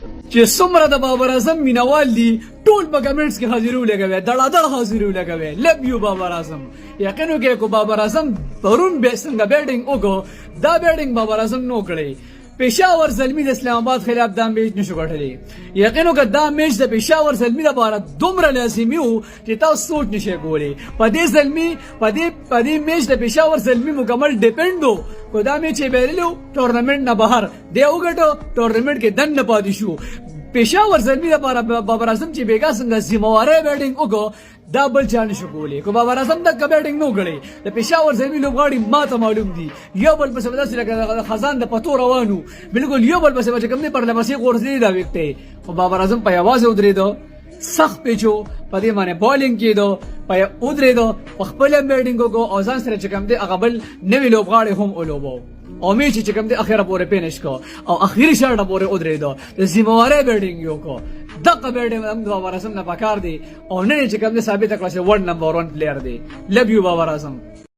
چې څومره د بابر اعظم مینوال دي ټول په کمنټس کې حاضرو لګوي دړادړ حاضرو لګوي لب یو بابر اعظم یقینو کې کو بابر اعظم پرون به څنګه بیټینګ وکړو دا بیټینګ بابر اعظم نو کړی پېښور زلمی د اسلام آباد خلاف دا میچ نشو ګټلی یقینو که دا میچ د پېښور زلمی لپاره دومره لازمي و چې تاسو سوچ نشئ کولی په دې زلمی په دې میچ د پېښور زلمی مکمل ډیپینډ و خو دا میچ یې بایللو ټورنمنټ نه بهر دی وګټو ټورنمنټ کې دننه پاتې شو پېښور زلمی لپاره بابر اعظم چې بیګا څنګه ذمہواره بیټینګ وکړو دا بل چا نشو کولی کو بابر اعظم د بیټینګ نو کړی د پېښور زلمی لوبغاړي ماته معلوم دي یو بل پسې داسې لکه خزان د پتو روانو بالکل یو بل پسې چې کوم نه پر لمسي غورځي دا وکټي خو بابر اعظم په आवाज ودرېدو سخت پیچو په دې باندې بالینګ کېدو په ودرېدو په خپل بیټینګ کو او ځان سره چې کوم دی هغه بل نوی لوبغاړي هم ولوبو او میچ چې کوم دی اخیره پورې فینش کو او اخیری شاټ پورې ودرېدو د ذمہواره بیټینګ یو کو دغه بیټینګ هم د بابر اعظم نه پکار دی او نه چې کوم دی ثابت کړل چې ورلد نمبر 1 پلیئر دی لب یو بابر اعظم